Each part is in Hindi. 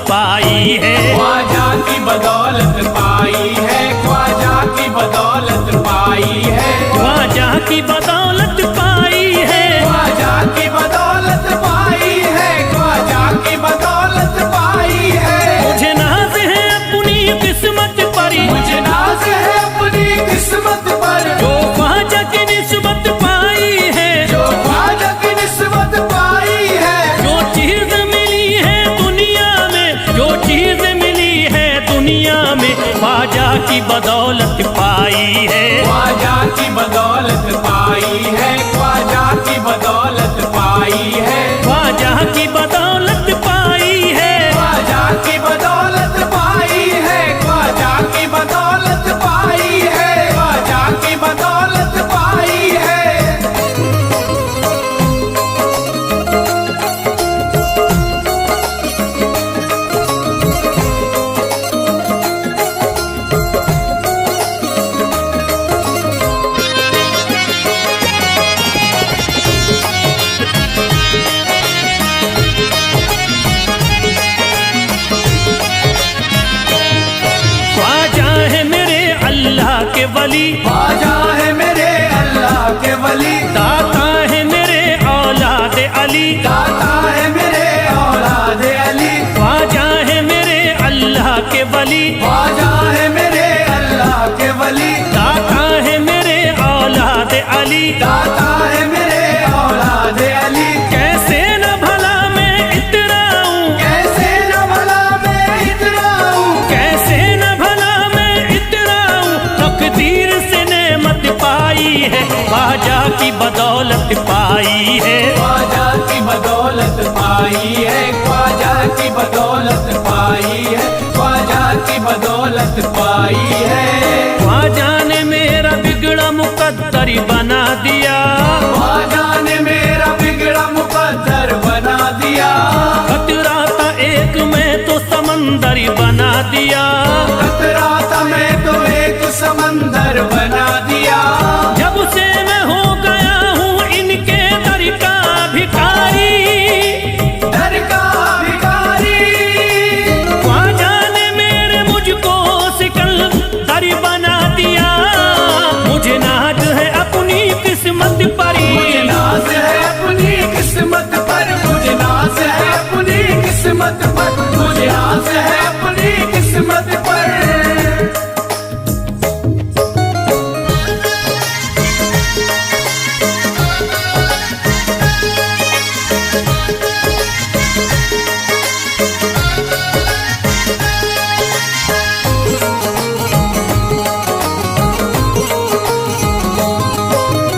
पाई है। ख्वाजा की बदौलत पाई है, ख्वाजा की बदौलत पाई है, ख्वाजा की बदौलत पाई है, ख्वाजा की बदौलत पाई है, ख्वाजा की बदौलत पाई है। मुझे नाज है अपनी किस्मत पर, मुझे नाज है अपनी किस्मत पर, जो ख्वाजा की निस्बत पाई है, जो ख्वाजा की निस्बत पाई है। जो चीज मिली है दुनिया में, जो चीज मिली है दुनिया में, ख्वाजा की बदौलत पाई है। ख्वाजा की बदौलत पाई है, ख्वाजा की बदौलत पाई है, ख्वाजा की बदौलत पाई है, ख्वाजा की बदौलत पाई है, ख्वाजा की बदौलत पाई है, ख्वाजा की बदौलत पाई है। ख्वाजा है मेरे अल्लाह के वली, ख्वाजा है मेरे अल्लाह के वली, दाता है मेरे औलाद अली, दाता है मेरे औलाद अली, ख्वाजा है मेरे अल्लाह के वली, ख्वाजा है मेरे अल्लाह के वली, दाता है मेरे औलाद अली। दाता है मेरे औलाद अली। कैसे न भला मैं इतराऊं, कैसे न भला मैं इतराऊं, कैसे न भला मैं इतराऊं, तकदीर से नेमत पाई है, ख्वाजा की बदौलत पाई है। ख्वाजा की बदौलत पाई है, ख्वाजा की बदौलत पाई है, ख्वाजा की बदौलत पाई है। ख्वाजा ने मेरा बिगड़ा मुकद्दर बना दिया, ख्वाजा ने मेरा बिगड़ा मुकद्दर बना दिया, खतरा था एक में तो समंदर बना दिया, खतरा था मैं तो एक समंदर बना दिया। जब से मैं हो गया हूँ इनके दर का भिखारी, दर का भिखारी, ख्वाजा ने मेरे मुझको सिकंदर बना दिया। मुझे नाज है अपनी किस्मत पर, मुझे नाज है अपनी किस्मत पर, मुझे नाज है अपनी किस्मत पर, मुझे नाज है अपनी किस्मत पर।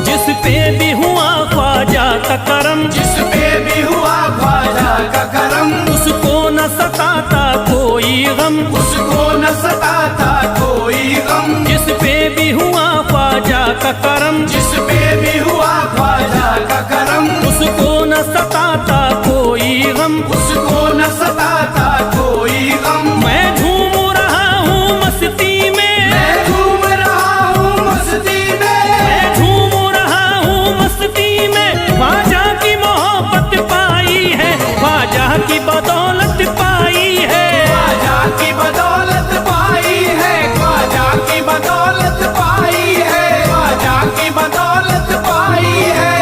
जिस पे भी हुआ ख्वाजा का करम, जिस पे भी हुआ ख्वाजा का करम, उसको न सताता कोई गम, उसको न सताता कोई गम। जिस पे भी हुआ ख्वाजा का करम, जिस पे भी हुआ ख्वाजा का करम, उसको न सताता कोई गम। उसको न सताता कोई गम। मैं झूम रहा हूँ मस्ती में, मैं झूम रहा हूँ मस्ती में, मैं झूम रहा हूँ मस्ती में, ख्वाजा की मोहब्बत पाई है, ख्वाजा की बदौलत पाई है। ख्वाजा की बदौलत पाई है, ख्वाजा की बदौलत पाई है, ख्वाजा की बदौलत पाई है।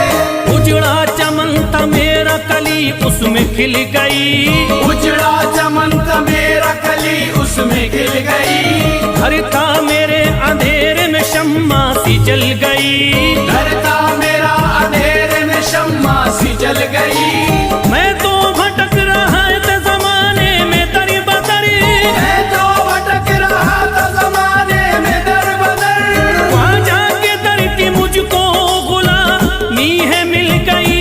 उजड़ा चमन था मेरा कली उसमें खिल गई, उजड़ा चमन था मेरा कली उसमें खिल गई, घर था मेरे अंधेरे में शम्मा सी जल गई, घर था मेरा अंधेरे में शम्मा सी जल गई। मैं तो भटक रहा था जमाने में दर बदर, मैं तो भटक रहा था जमाने में दर बदर, ख्वाजा के दर की मुझको गुलामी है मिल गई।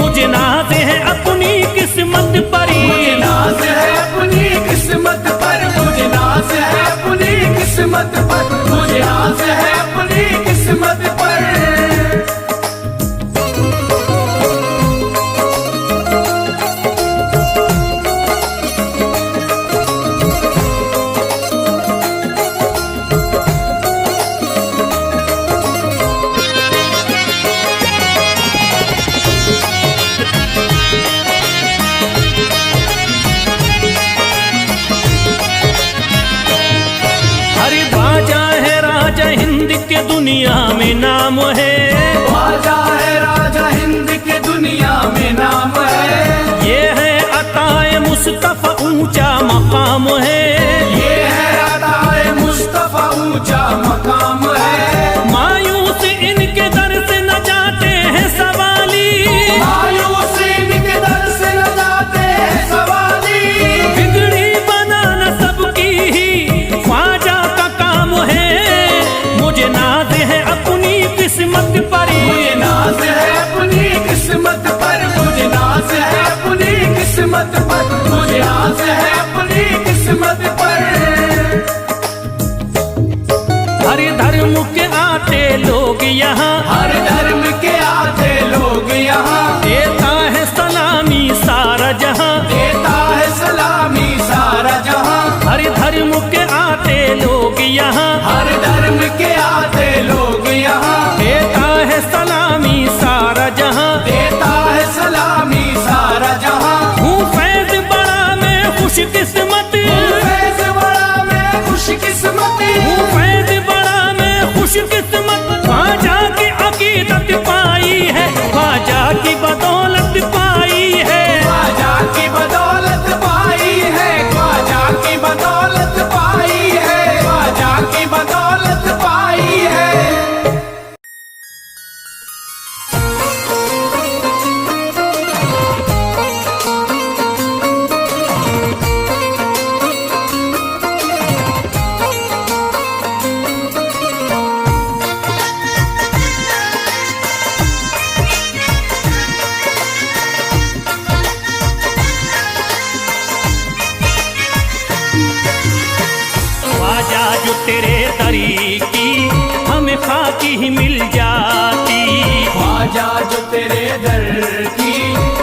मुझे नाज है अपनी किस्मत पर, मुझे नाज दुनिया में नाम है, ख्वाजा है राजा हिंद के दुनिया में नाम है। ये है अताए मुस्तफा ऊंचा मकाम है, ये है अताए मुस्तफा ऊंचा मकाम है। मायूस इनके दर से न जाते हैं सवाली, मायूस इनके दर से न जाते हैं सवाली। बिगड़ी बनाना सबकी ही ख्वाजा का काम है। मुझे नाज है अपनी किस्मत पर, मुझे नाज है अपनी किस्मत पर, मुझे नाज है अपनी किस्मत पर, मुझे नाज है अपनी किस्मत पर। हर धर्म के आते लोग यहाँ, हर धर्म के आते लोग यहाँ, देता है सलामी सारा जहाँ, देता है सलामी सारा जहाँ। हर धर्म के आते लोग यहाँ, हर धर्म के आते लोग यहाँ, देता है सलामी सारा जहाँ, देता है सलामी सारा जहाँ। हूँ फैज बड़ा मैं खुशकिस्मत, फैज बड़ा मैं खुशकिस्मत, हूँ फैज बड़ा मैं खुशकिस्मत। ख्वाजा की अकीदत पाई है, ख्वाजा की बदौलत पाई है, ख्वाजा की बदौलत पाई है, ख्वाजा की बदौलत पाई है, ख्वाजा की बदौलत पाई है। ख्वाजा जो तेरे दरी की हमें खाकी ही मिल जाती, ख्वाजा जो तेरे दर की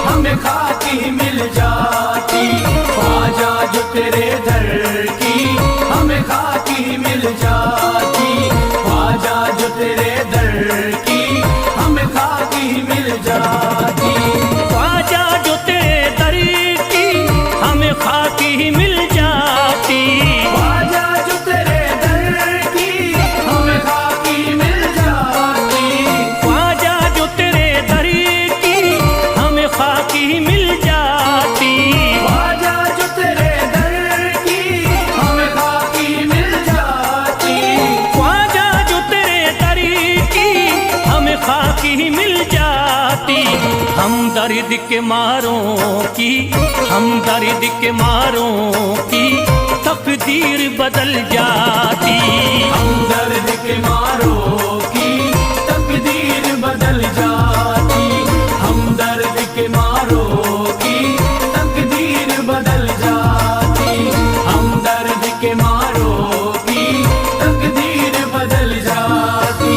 हमें खाकी मिल जाती, ख्वाजा जो तेरे दर की हमें खाकी मिल जाती, ख्वाजा जो तेरे दर की हमें खाकी मिल जाती। ख्वाजा जो तेरे दरी की हमें खाकी ही मिल जाती, ख्वाजा जो तेरे दर की हमें खाकी मिल जाती, ख्वाजा जो तेरे दरी की हमें खाकी ही मिल जाती, ख्वाजा जो तेरे दर की हमें खाकी मिल जाती, ख्वाजा जो तेरे दरी की हमें खाकी ही मिल जाती। हम दर्द के मारों की, हम दर्द के मारों की तकदीर बदल जाती, हम दर्द के मारों की तकदीर बदल जाती, हम दर्द के मारों की तकदीर बदल जाती, हम दर्द के मारों की तकदीर बदल जाती।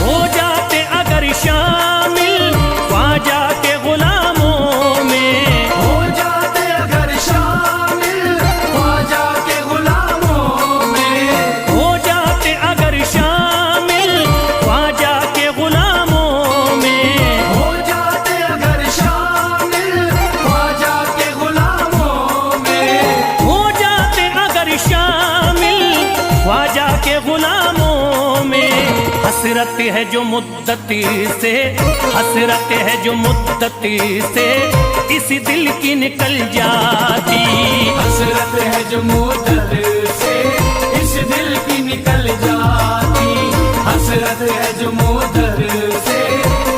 हो जाते अगर शामिल ख्वाजा के गुलामों में, हो जाते अगर शामिल ख्वाजा के गुलामों में, हो जाते अगर शामिल ख्वाजा के गुलामों में, हो जाते अगर शामिल ख्वाजा के गुलामों में, हो जाते अगर शामिल ख्वाजा के गुलामों में। हसरत है जो मुद्दती से, हसरत है जो मुद्दती से इस दिल की निकल जाती, हसरत है जो मुद्दत से इस दिल की निकल जाती, हसरत है जो मुद्दत से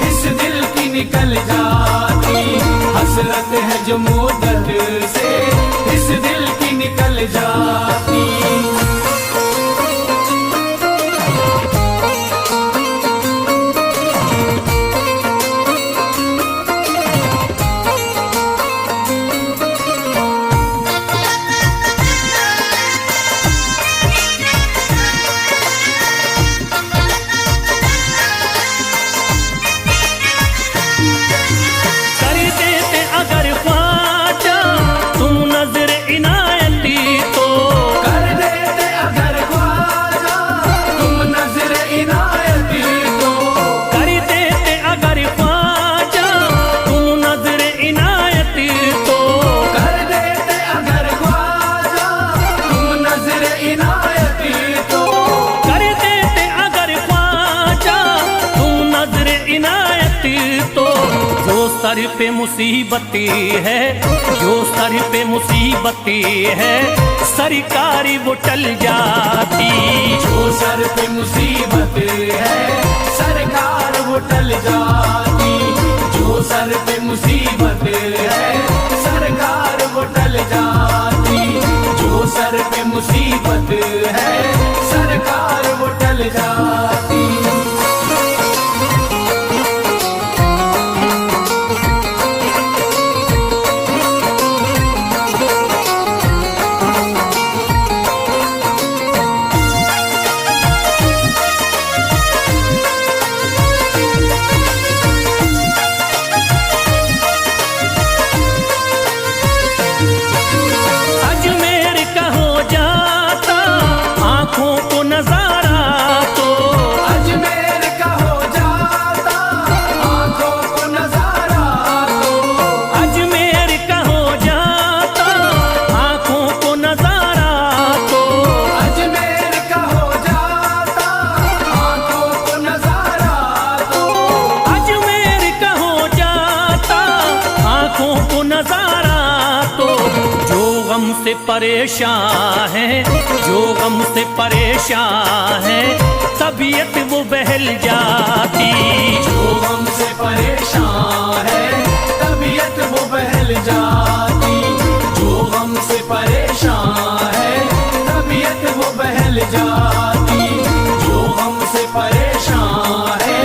इस दिल की निकल जाती, हसरत है जो मुद्दत से इस दिल की निकल जाती। कर देते अगर ख्वाजा सर पे मुसीबतें है, जो सर पे मुसीबतें है, सरकारी वो टल जाती। जो सर पे मुसीबत है सरकार वो टल जाती। जो सर पे मुसीबत है सरकार वो टल जाती। जो सर पे मुसीबत है सरकार वो टल जाती। से परेशान है, जो गम से परेशान है, तबीयत वो बहल जाती। जो गम से परेशान है तबीयत वो बहल जाती। जो गम से परेशान है तबीयत वो बहल जाती। जो गम से परेशान है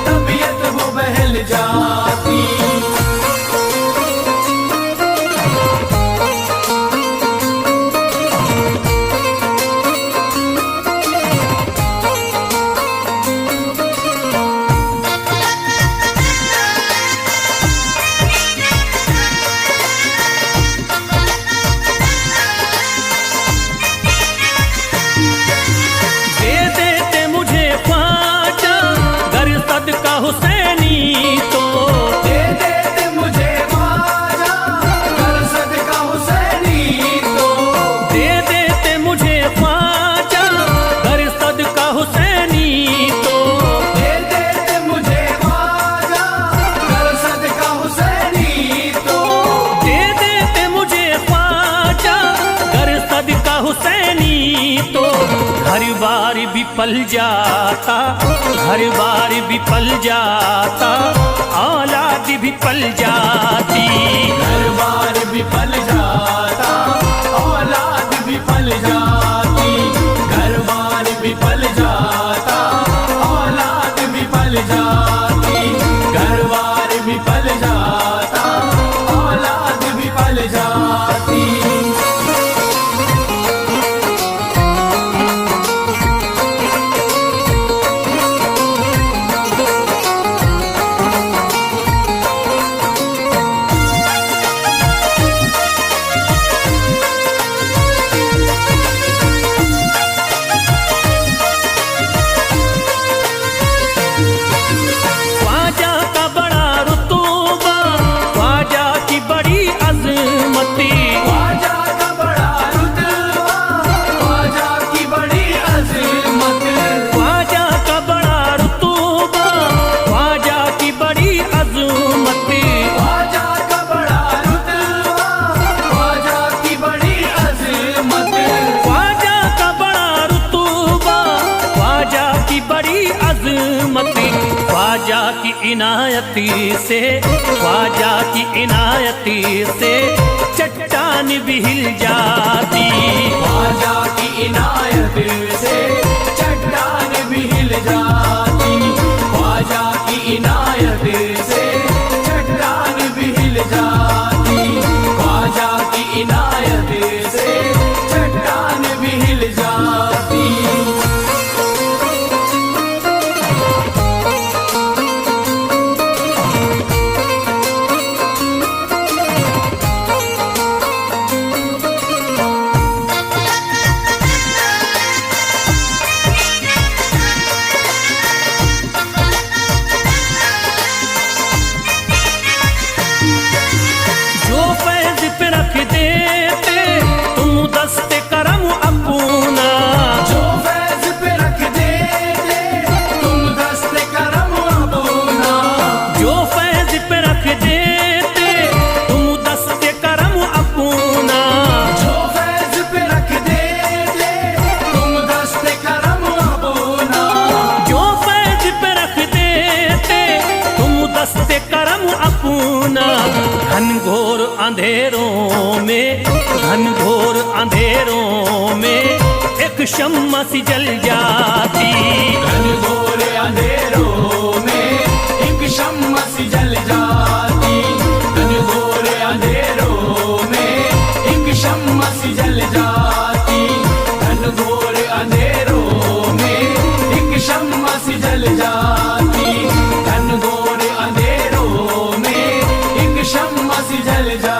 तबीयत वो बहल जाती। हुसैनी तो दे देते मुझे ख्वाजा कर सदका हुसैनी तो। दे देते मुझे ख्वाजा कर सदका हुसैनी तो। दे देते मुझे ख्वाजा कर सदका हुसैनी तो। दे देते मुझे ख्वाजा कर सदका हुसैनी तो। घर बार भी पल जाता, घर बार भी पल जाता, औलाद भी पल जाती। घर बार भी पल जाता औलाद भी पल जाती। घर बार भी पल जाता औलाद भी पल जाती। घर बार भी पल जाता औलाद भी पल जाती। ख्वाजा की इनायती से, ख्वाजा की इनायती से चट्टान भी हिल जाती। ख्वाजा की इनायत से चट्टान भी हिल जाती। ख्वाजा की इनायत से चट्टान भी हिल जाती। ख्वाजा की इनायत से चट्टान भी हिल जाती। अंधेरों में, घनघोर अंधेरों में एक शम्मा सी जल जाती। घनघोर अंधेरों में एक शम्मा सी जल जाती। घनघोर अंधेरों में एक शम्मा सी जल जाती। घनघोर अंधेरों में एक शम्मा सी जल जाती। घनघोर अंधेरों में एक शम्मा सी जल जाती।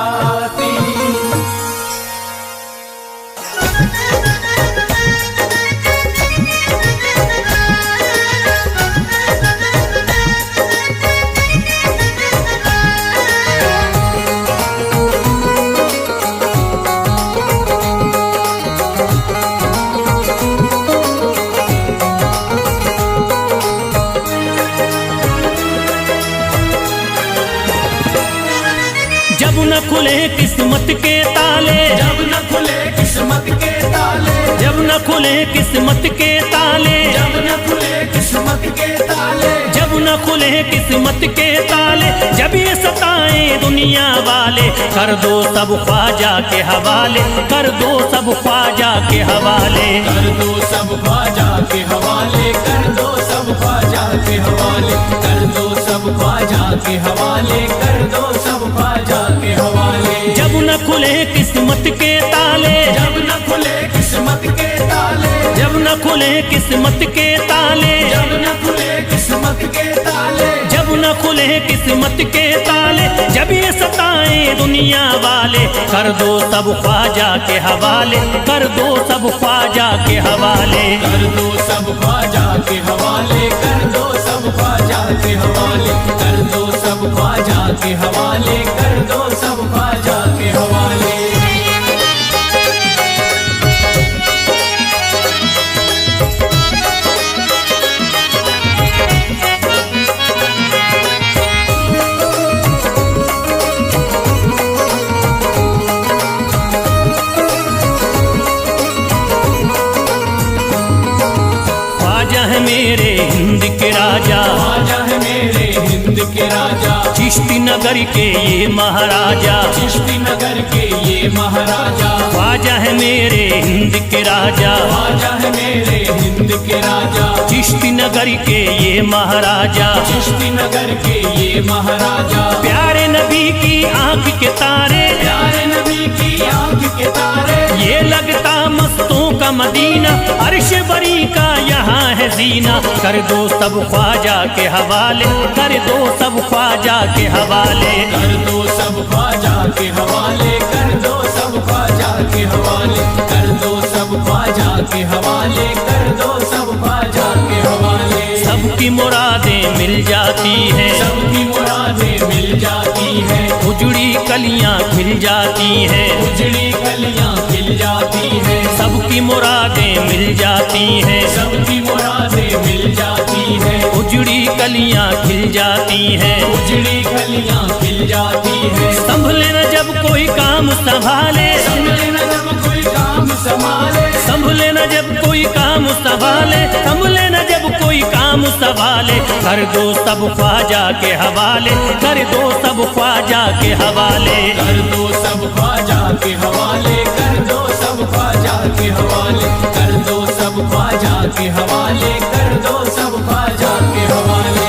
जब न खुले किस्मत के ताले, जब न खुले किस्मत के ताले, जब न खुले किस्मत के ताले, जब न खुले किस्मत के ताले, जब न खुले किस्मत के ताले, जब ये सताए दुनिया वाले, कर दो सब ख्वाजा के हवाले, कर दो सब ख्वाजा के हवाले। कर दो सब ख्वाजा के हवाले, कर दो सब ख्वाजा के हवाले, कर दो सब ख्वाजा के हवाले, कर दो सब ख्वाजा के हवाले। जब न खुले किस्मत के ताले, जब न खुले किस्मत के ताले, जब न खुले किस्मत के ताले, जब न खुले किस्मत के ताले, जब न खुले किस्मत के ताले, जब ये सताए दुनिया वाले, कर दो सब ख्वाजा के हवाले, कर दो सब ख्वाजा के हवाले। कर दो सब ख्वाजा के हवाले, कर दो सब ख्वाजा के हवाले, कर दो सब ख्वाजा के हवाले, कर दो सब ख्वाजा के हवाले। ख्वाजा है मेरे हिंद के राजा, ख्वाजा है मेरे हिंद के राजा, चिश्ती नगर के ये महाराजा, चिश्ती नगर के ये महाराजा। ख्वाजा है मेरे हिंद के राजा, ख्वाजा है मेरे हिंद के राजा, चिश्ती नगर के ये महाराजा। चिश्ती नगर के ये महाराजा। प्यारे नबी की आंख के तारे, प्यारे नबी की आंख के तारे, ये लगता मस्तों का मदीना, अर्श बरी का यहाँ है जीना। कर दो सब ख्वाजा के हवाले, कर दो सब ख्वाजा के हवाले। कर दो सब ख्वाजा के हवाले, कर दो सब ख्वाजा के हवाले, कर दो सब ख्वाजा के हवाले, कर दो सब ख्वाजा के हवाले। सबकी मुरादें मिल जाती हैं, सबकी मुरादें मिल जाती हैं, उजड़ी कलियां खिल जाती हैं, उजड़ी कलियां खिल जाती हैं। सबकी मुरादें मिल जाती हैं, सबकी मुरादें मिल जाती हैं, उजड़ी कलियां खिल जाती हैं। उजड़ी कलियां खिल जाती हैं। संभले न जब कोई काम संभाले, संभले न जब कोई काम संभाले, संभले न जब कोई काम संभाले, संभले न जब कोई काम संभाले। कर दो सब ख्वाजा के हवाले, कर दो सब ख्वाजा के हवाले। कर दो सब ख्वाजा के हवाले, कर दो सब ख्वाजा के हवाले, कर दो सब ख्वाजा के हवाले, कर दो सब ख्वाजा के हवाले।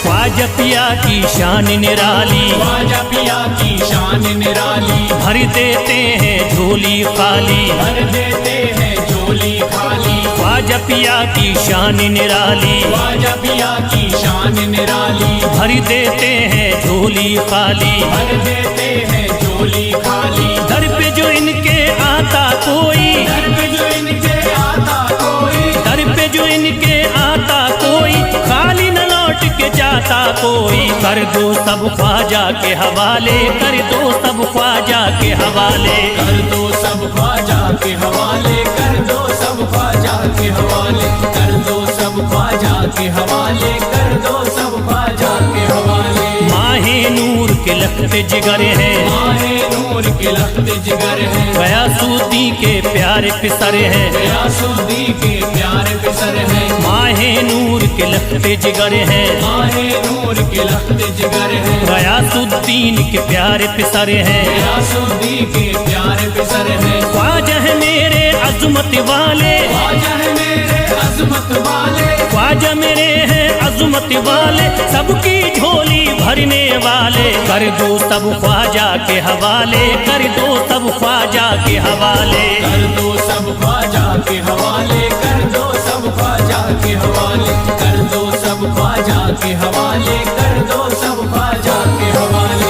ख्वाजा पिया की शान निराली, ख्वाजा पिया की शान निराली, भर देते हैं झोली खाली, भर देते हैं झोली खाली। ख्वाजा पिया की शान निराली, ख्वाजा पिया की शान निराली, भर देते हैं झोली खाली, भर देते हैं झोली खाली। दर पे जो इनके आता कोई, दर पे जो इनके आता कोई, दर पे जो इनके आता कोई, खाली न लौट के जाता कोई, कर दो सब ख्वाजा के हवाले, कर दो सब ख्वाजा के हवाले। कर दो सब ख्वाजा के हवाले, कर दो सब ख्वाजा के हवाले, कर दो सब ख्वाजा के हवाले, कर दो सब ख्वाजा के हवाले। माहे नूर के लखते जिगर है, माहे नूर के लखते जिगर है, गयासुद्दीन के प्यारे पिसर है, गयासुद्दीन के प्यारे पिसर है। माहे नूर के लखते जिगर है, माहे नूर के लखते जिगर है, गयासुद्दीन के प्यारे पिसर है, गयासुद्दीन के प्यारे पिसर है। ख्वाजा है मेरे अज़मत वाले, ख्वाजा है मेरे अज़मत वाले, ख्वाजा मेरे हैं अज़मत वाले, सबकी झोली भरने वाले। कर दो सब ख्वाजा के हवाले, कर दो सब ख्वाजा के हवाले। कर दो सब ख्वाजा के हवाले, कर दो सब ख्वाजा के हवाले, कर दो सब ख्वाजा के हवाले, कर दो सब ख्वाजा के हवाले।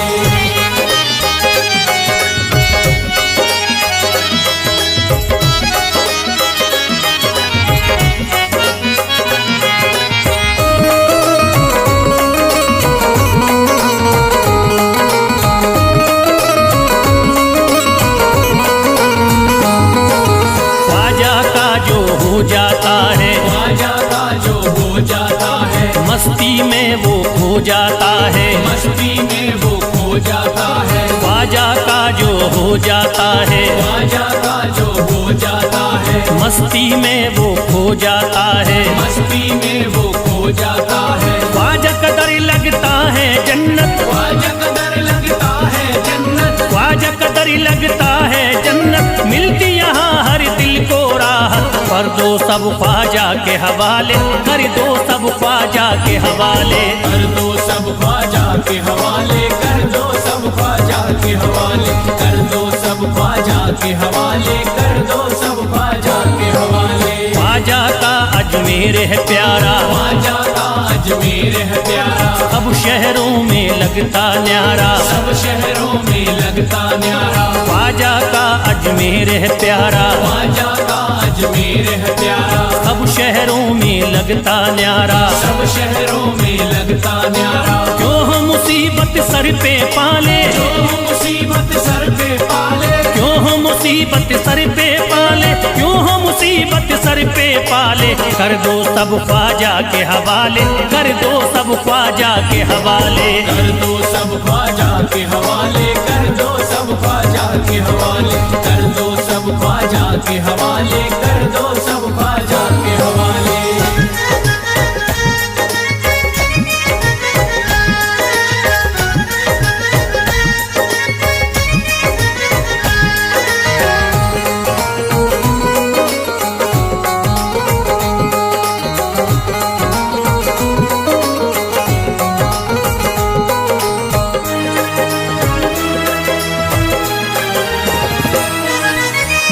जाता है ख्वाजा का जो हो जाता है, मस्ती में वो खो जाता है, मस्ती में वो खो जाता है। ख्वाजा का जो हो जाता है, ख्वाजा का जो हो जाता है, मस्ती में वो खो जाता है, मस्ती में वो खो जाता है। ख्वाजा कदर लगता है जन्नत, ख्वाजा कदर लगता है जन्नत, ख्वाजा कदर लगता है जन्नत, मिलती यहाँ हर दिल को राहत। कर दो सब ख्वाजा के हवाले, कर दो सब ख्वाजा के हवाले। कर दो सब ख्वाजा के हवाले, कर दो सब ख्वाजा के हवाले, कर दो सब ख्वाजा के हवाले, कर दो सब ख्वाजा के हवाले। ख्वाजा का अजमेर है प्यारा, ख्वाजा का अजमेर है प्यारा, सब शहरों में लगता न्यारा, सब शहरों में लगता न्यारा। ख्वाजा का अजमेर है प्यारा, ख्वाजा का अजमेर है प्यारा, सब शहरों में लगता न्यारा, सब शहरों में लगता न्यारा। क्यों हम मुसीबत सर पे पाले, जो मुसीबत सर पे पाले, क्यों हम मुसीबत सर पे पाले, क्यों हम मुसीबत सर पे पाले। कर दो सब ख्वाजा के हवाले, कर दो सब ख्वाजा के हवाले। कर दो सब ख्वाजा के हवाले, कर दो सब ख्वाजा के हवाले, कर दो सब ख्वाजा के हवाले, कर दो सब ख्वाजा के हवाले।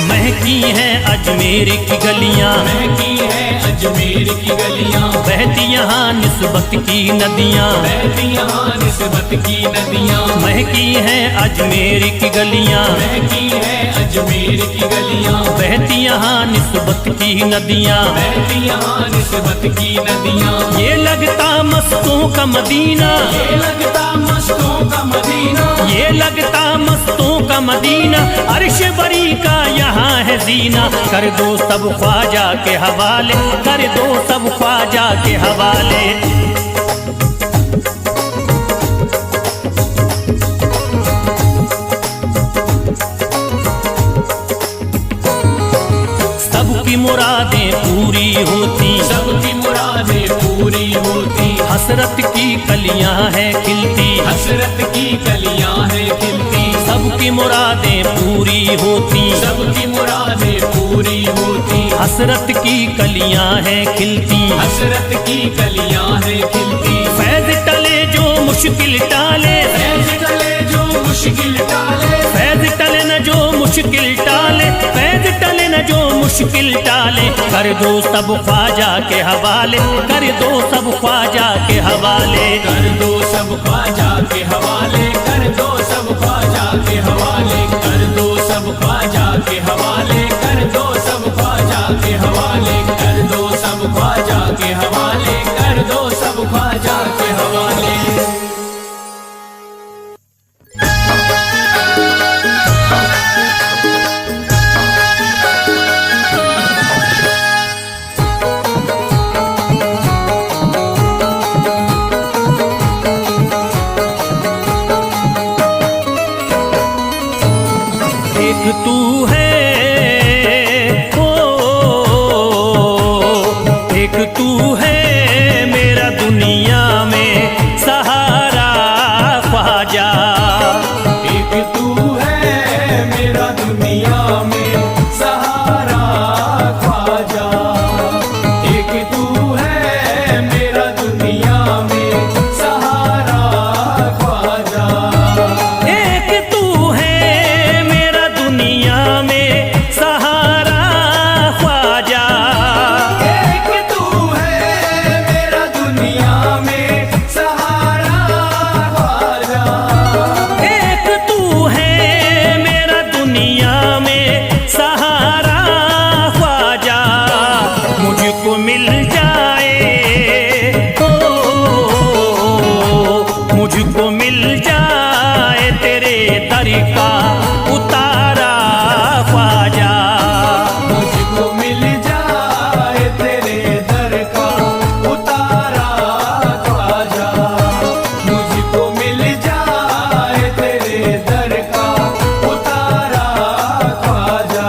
महकी हैं अजमेर की गलियां, महकी है अजमेर की गलियां, बहती यहाँ निस्बत की नदियाँ, बहती यहाँ निस्बत की नदियां। महकी हैं अजमेर की गलियां, महकी है अजमेर की गलियां, बहती यहाँ निस्बत की नदियाँ, बहती यहाँ निस्बत की नदियां। ये लगता मस्तों का मदीना, ये लगता मस्तों का मदीना, ये लगता मस्तों का मदीना, अर्श बरी का यहाँ है जीना। कर दो सब ख्वाजा के हवाले, कर दो सब ख्वाजा के हवाले। सबकी मुरादें पूरी होती, सबकी मुरादें पूरी होती, हसरत की कलियां हैं खिलती, हसरत की कलियां हैं खिलती। सबकी मुरादें पूरी होती, सबकी मुरादें पूरी होती, हसरत की कलियां हैं खिलती, हसरत की कलियां हैं खिलती। फैज टले जो मुश्किल टाले, फैज टले जो मुश्किल टाले, फैज टले न जो मुश्किल टाले, फैज टले न जो मुश्किल टाले। कर दो सब ख्वाजा के हवाले, कर दो सब ख्वाजा के हवाले। कर दो सब ख्वाजा के हवाले, कर दो सब ख्वाजा के हवाले, कर दो सब ख्वाजा के हवाले, कर दो सब ख्वाजा के हवाले, कर दो सब ख्वाजा के हवाले, कर दो सब ख्वाजा के एक तू है, ओ एक तू है मेरा दुनिया में सहारा ख्वाजा। एक तू है मेरा दुनिया में सहारा ख्वाजा। एक तू है मेरा दुनिया में सहारा ख्वाजा। एक तू है मेरा दुनिया में सहारा ख्वाजा। एक तू है मेरा दुनिया में सहारा ख्वाजा। एक तू है मेरा दुनिया में सहारा ख्वाजा। मुझको मिल जाए, ओ मुझको मिल जाए तेरे दर का उतारा ख्वाजा। मुझको मिल जाए तेरे दर का उतारा ख्वाजा। मुझको मिल जाए तेरे दर का उतारा ख्वाजा।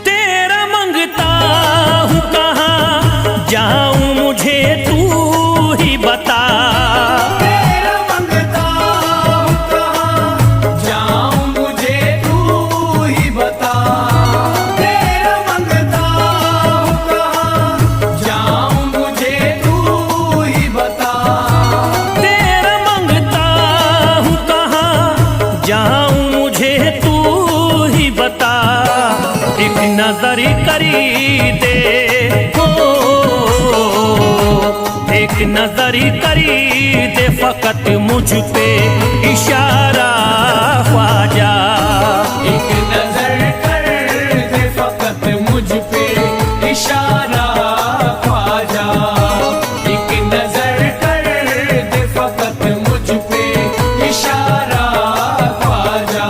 तेरा मंगता हूँ कहाँ जाऊँ मुझे तू ही बता। तेरा मंगता हूँ कहाँ जाऊँ मुझे तू ही बता। तेरा मंगता हूँ कहाँ जाऊँ मुझे तू ही बता। तेरा मंगता हूँ कहाँ जाऊँ मुझे तू ही बता। एक नजर करी दे, हो एक नजर करी दे फकत मुझ पे इशारा ख्वाजा। एक नजर कर दे फकत मुझ पे इशारा ख्वाजा। एक नजर कर दे फकत मुझ पे इशारा ख्वाजा।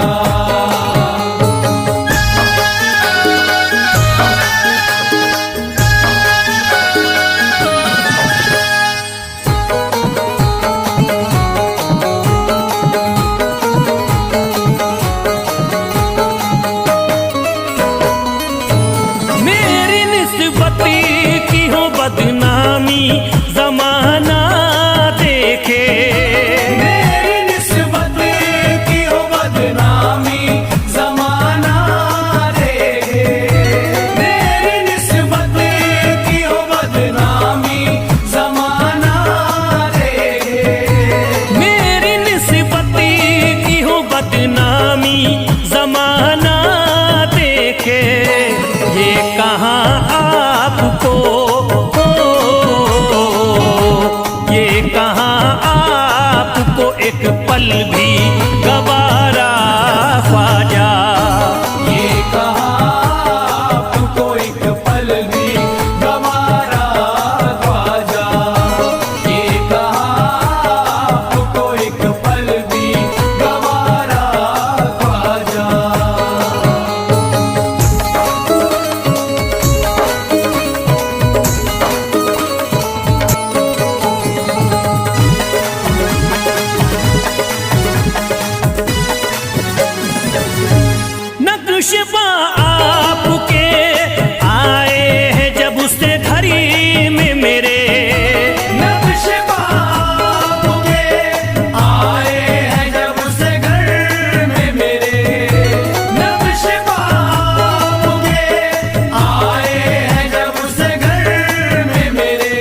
मेरी निस्बती की हो बदनामी जमाना देखे। मेरी निस्बत की हो बदनामी जमाना देखे। मेरी निस्बत की हो बदनामी जमाना देखे। मेरी निस्बती की हो बदनामी जमाना देखे। ये कहाँ आपको, ये कहाँ आपको एक पल भी गवारा ख्वाजा। ये कहाँ आपको एक पल भी गवारा ख्वाजा। ये कहाँ आपको एक पल भी गवारा ख्वाजा। नक्शबा आपके आए हैं जब से घड़ी में मेरे। नक्शबा आपके आए हैं जब से घर में मेरे। नक्शबा आपके आए हैं जब से घर में मेरे।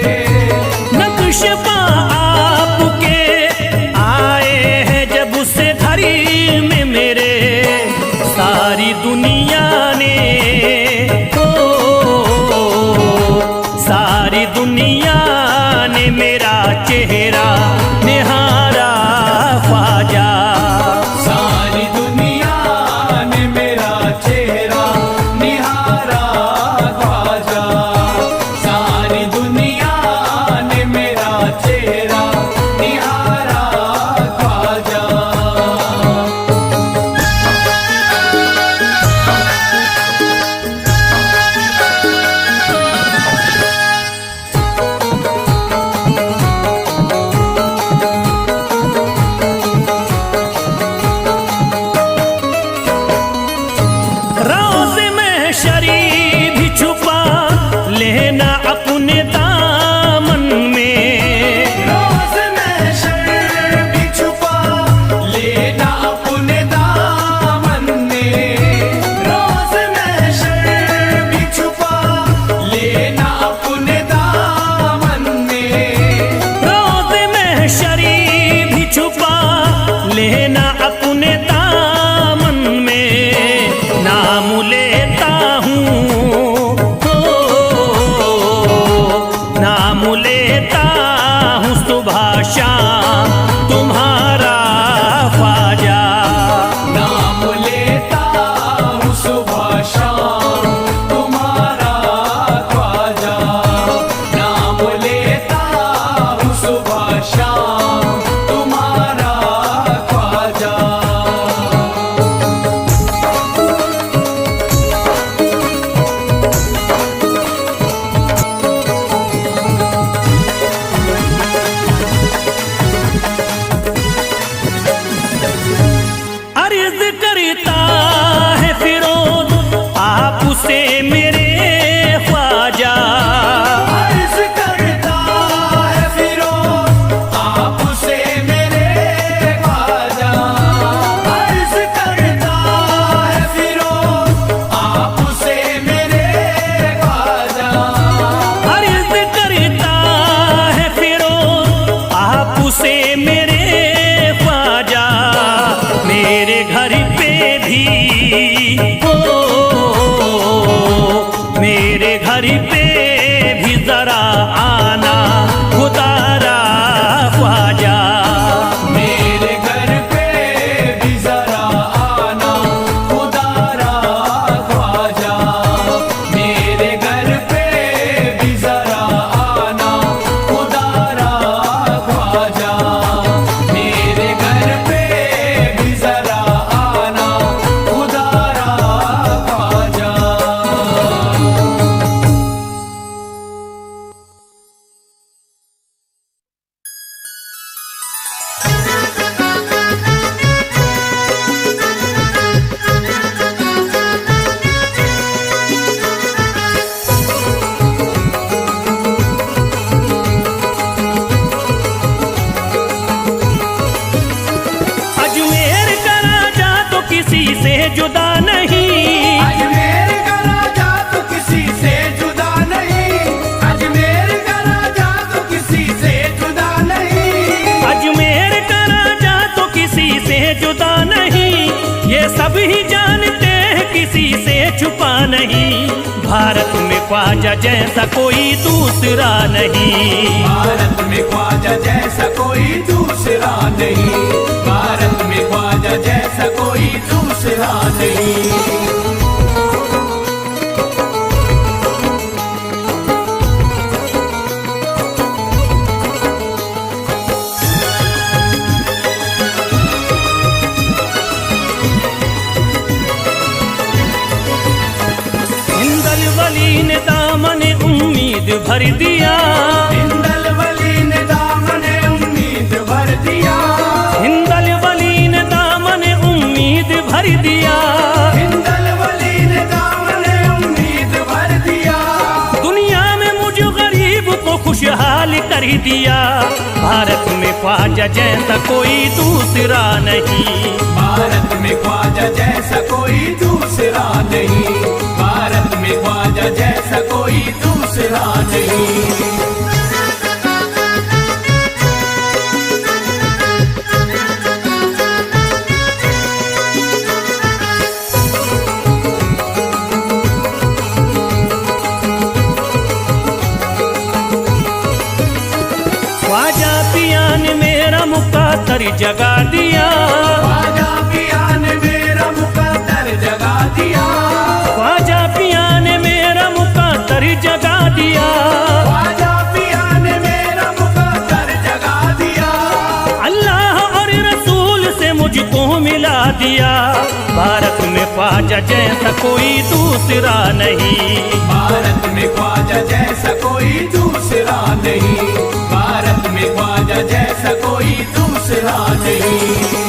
नक्शबा आपके आए हैं जब से घड़ी में मेरे। सारी दुनिया अर्ज करता है फिरोज आपसे मेरे ख्वाजा, अर्ज करता है फिरोज आपसे मेरे ख्वाजा, अर्ज करता है फिरोज आपसे मेरे ख्वाजा, अर्ज करता है फिरोज आपसे मेरे ख्वाजा, मेरे घर पे भी मेरे घर पे भी जरा आना खुदारा ख्वाजा, मेरे घर पे भी जरा आना खुदारा ख्वाजा, मेरे घर पे भी जरा आना खुदारा ख्वाजा, मेरे घर पे भी जरा आना खुदारा ख्वाजा। अजमेर का राजा तो किसी से जुदा नहीं, अजमेर का राजा तो किसी से जुदा नहीं, अजमेर का राजा तो किसी से जुदा नहीं, अजमेर का राजा तो किसी से जुदा नहीं, ये सब ही जानते हैं किसी से छुपा नहीं, भारत में ख्वाजा जैसा कोई दूसरा नहीं, भारत में ख्वाजा जैसा कोई दूसरा नहीं, भारत में ख्वाजा जैसा कोई दूसरा नहीं। हिंदल वली ने दामन उम्मीद भर दिया, हिंदल वली ने दामन उम्मीद भर दिया, हिंदल वली ने दामन उम्मीद भर दिया, हिंदल वली ने दामन उम्मीद भर दिया, दुनिया में मुझ गरीब को खुशहाल कर दिया, भारत में ख्वाजा जैसा कोई दूसरा नहीं, भारत में ख्वाजा जैसा कोई दूसरा नहीं, भारत में ख्वाजा जैसा कोई दूसरा नहीं। ख्वाजा पिया ने मेरा मुकद्दर जगा दिया, ख्वाजा पिया ने मेरा मुकद्दर जगा दिया, ख्वाजा पिया ने मेरा मुकद्दर जगा दिया, ख्वाजा पिया ने मेरा मुकद्दर जगा दिया, अल्लाह और रसूल से मुझको मिला दिया, भारत में ख्वाजा जैसा कोई दूसरा नहीं, भारत में ख्वाजा जैसा कोई दूसरा नहीं, भारत में ख्वाजा जैसा कोई दूसरा नहीं।